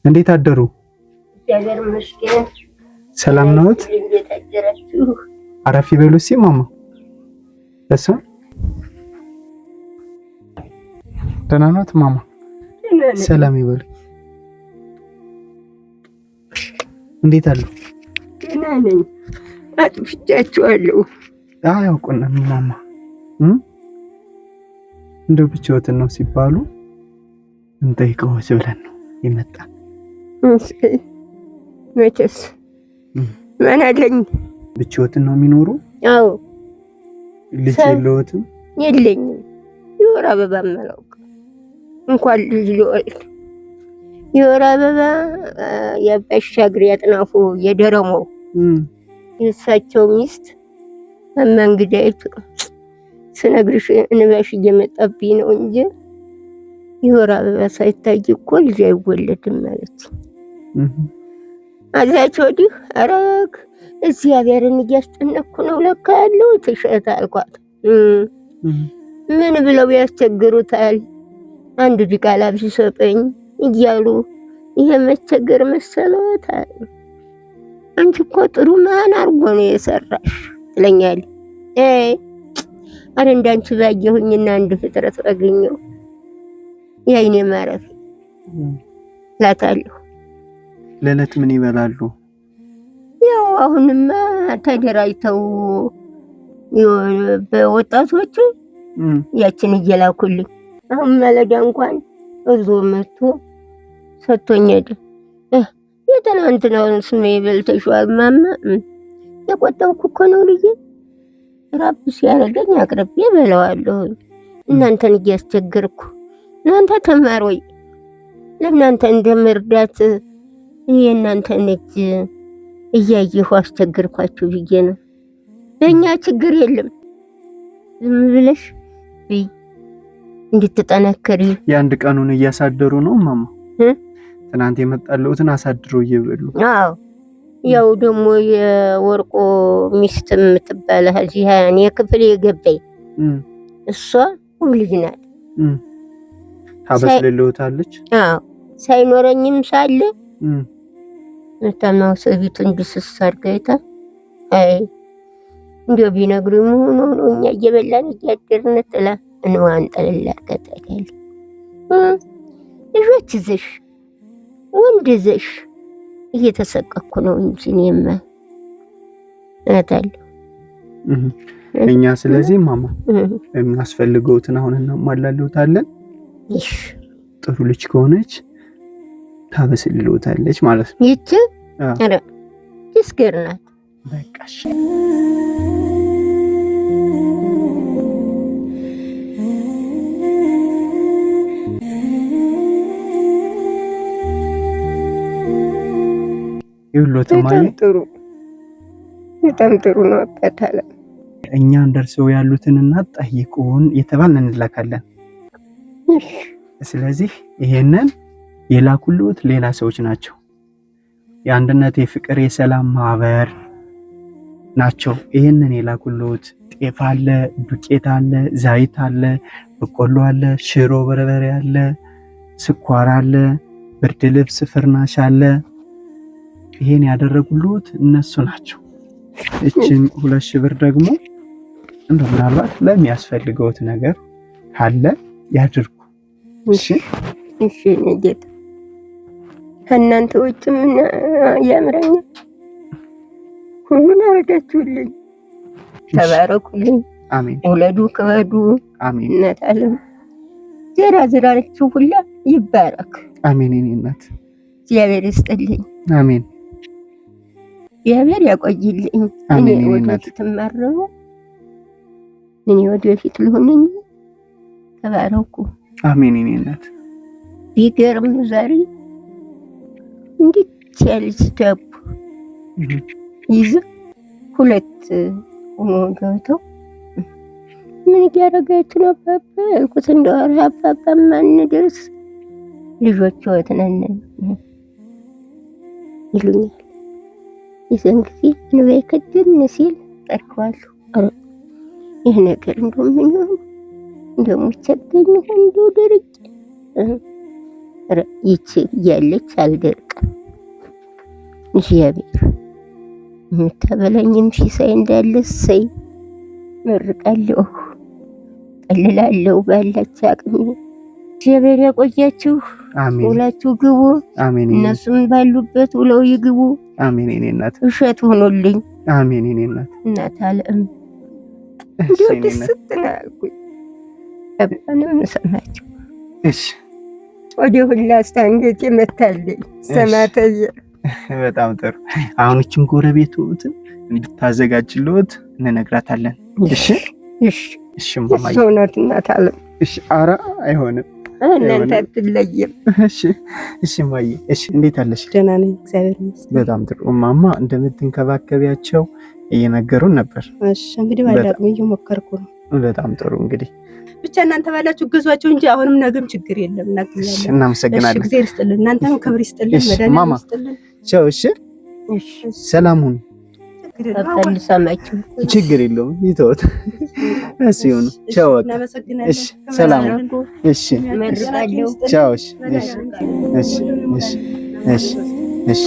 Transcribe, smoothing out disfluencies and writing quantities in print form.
እንዴት አደሩ? ያገር መስኪን ሰላም ነዎት? እንዴት አደራችሁ? አረፍ ይበሉ እስኪ ማማ። ደህና ነዎት ማማ? ሰላም ይበሉ። እንዴት አሉ? ደህና ነኝ። አጥፍቻችኋለሁ። አያውቁንም ማማ። እንደው ብቻዎትን ነው ሲባሉ እንጠይቀዎት ብለን ነው የመጣን። መቼስ ማን አለኝ? ብቻዎትን ነው የሚኖሩ? አዎ። ልጅ የለዎትም? የለኝም። የወር አበባ አላውቅም። እንኳን ልጅ ልወልድ የወር አበባ የአባሻግሬ አጥናፉ የደረመው የእሳቸው ሚስት መንግዳይቱ ስነግርሽ እንባሽ እየመጣብኝ ነው እንጂ የወር አበባ ሳይታይ እኮ ልጅ አይወለድም ማለት አዛች ወዲህ አረግ እግዚአብሔርን እያስጨነቅኩ ነው ለካ ያለው ትሸት አልኳት። ምን ብለው ያስቸግሩታል? አንድ ዲቃላ ቢሰጠኝ እያሉ ይሄ መቸገር መሰለዎታል? አንቺ እኮ ጥሩ ማን አርጎ ነው የሰራሽ ትለኛለች። አረ እንዳንቺ ባየሁኝና አንድ ፍጥረት አገኘሁ ያይኔ ማረፍ ላታለሁ። ለለት ምን ይበላሉ? ያው አሁንማ ተደራጅተው በወጣቶቹ ያችን እየላኩልኝ አሁን ማለዳ እንኳን እዞ መጥቶ ሰጥቶኛል። የትናንትናውን ስሜ በልተሽዋል ማማ። የቆጠብኩ እኮ ነው ልጄ። ራብ ሲያረገኝ አቅርቤ በለዋለሁ። እናንተን እያስቸገርኩ እናንተ ተማሮይ ለእናንተ እንደመርዳት የእናንተን እጅ እያየሁ አስቸግርኳችሁ ብዬ ነው። በእኛ ችግር የለም። ዝም ብለሽ እንድትጠነክሪ የአንድ ቀኑን እያሳደሩ ነው ማማ። ትናንት የመጣለውትን አሳድሮ እየበሉ። አዎ ያው ደግሞ የወርቆ ሚስት የምትባል እዚህ እኔ ክፍል የገባኝ እሷ ልጅ ናት። ታበስልልዎታለች? አዎ ሳይኖረኝም ሳለ መታማው ሰቢቱ እንድስስ አድርገይታ አይ እንዲያው ቢነግሩኝ መሆኑ ነው እኛ እየበላን እያደርን ጥላ እንዋን ጠለላ አርገታል። ልጆች ይዘሽ ወንድ ይዘሽ እየተሰቀኩ ነው እንጂ እኔማ እታለሁ እኛ። ስለዚህ ማማ የሚያስፈልገውትን አሁን እናሟላለታለን። እሺ ጥሩ ልጅ ከሆነች ታበስልልዎታለች ማለት ነው። ይቺ አረ ይስገርናት በቃሽ። በጣም ጥሩ ነው አባታለ። እኛ እንደርሰው ያሉትን እና ጠይቁን የተባልን እንላካለን። ስለዚህ ይሄንን የላኩልዎት ሌላ ሰዎች ናቸው። የአንድነት የፍቅር የሰላም ማህበር ናቸው። ይሄንን የላኩልዎት ጤፍ አለ፣ ዱቄት አለ፣ ዘይት አለ፣ በቆሎ አለ፣ ሽሮ በርበሬ አለ፣ ስኳር አለ፣ ብርድ ልብስ ፍርናሽ አለ። ይሄን ያደረጉልዎት እነሱ ናቸው። እቺን 2000 ብር ደግሞ እንደው ምናልባት ለሚያስፈልገውት ነገር ካለ ያድርጉ። እሺ እሺ ነጌታ ከእናንተ ውጭ ምን ያምረኛል? ሁሉን አረጋችሁልኝ። ተባረኩልኝ። አሜን። ወለዱ ከወዱ አሜን። እናት ዓለም ዘራችሁ ሁላ ይባረክ። አሜን። የኔ እናት እግዚአብሔር ይስጥልኝ። አሜን። እግዚአብሔር ያቆይልኝ። እኔ ወደፊት ማረው እኔ ወደፊት ልሆንኝ። ተባረኩ። አሜን። የኔ እናት ቢገርም ዛሬ እንዴት ያለች ዳቦ ይዘ ሁለት ሆኖ ገብተው ምን እያደረጋችሁ ነው አባባ ያልኩት። እንደው ኧረ አባባ ማንደርስ ልጆች ወትነን ይሉኛል። የዛን ጊዜ እንባይ ከድን ሲል ጠርኳለሁ። ኧረ ይህ ነገር እንደው ምን ይሆን እንደው ሙቸገኝ እንደው ደረቅ ይቺ እያለች አልደርቅም። እግዚአብሔር የምታበላኝም ሲሳይ እንዳለ እሰይ መርቃለሁ፣ ጠልላለሁ ባላች አቅሜ። እግዚአብሔር ያቆያችሁ፣ ውላችሁ ግቡ። አሜን። እነሱም ባሉበት ውለው ይግቡ። አሜን። እኔ እናት እሸት ሆኖልኝ። አሜን። እኔ እናት አለም እንዴት ደስተናልኩኝ አባንም ሰማችሁ። እሺ ወዲህ ሁላ አስታንገት መታለኝ ሰማተየ። በጣም ጥሩ። አሁን እቺም ጎረቤቱት እንድታዘጋጅልዎት እንነግራታለን። እሺ እሺ እሺ ማማ ሶናት እናት አለ። እሺ አራ አይሆንም እናንተ አትለይም። እሺ እሺ ማዬ እሺ እንዴት አለሽ? ደህና ነኝ እግዚአብሔር ይመስገን። በጣም ጥሩ። ማማ እንደምትንከባከቢያቸው እየነገሩን ነበር። እሺ እንግዲህ ባላቅም እየሞከርኩ ነው። በጣም ጥሩ። እንግዲህ ብቻ እናንተ ባላችሁ ገዟቸው እንጂ አሁንም ነገም ችግር የለም። እናግዛለን። እናመሰግናለን። እግዚአብሔር ይስጥልን፣ እናንተም ክብር ይስጥልን። መድኃኒዓለም ይስጥልን። ቻው። እሺ እሺ ሰላም ሁኑ። ችግር የለውም ይተውት። እሺ ይሁን። ቻው። እሺ ሰላም ሁኑ። እሺ ቻው። እሺ እሺ እሺ እሺ እሺ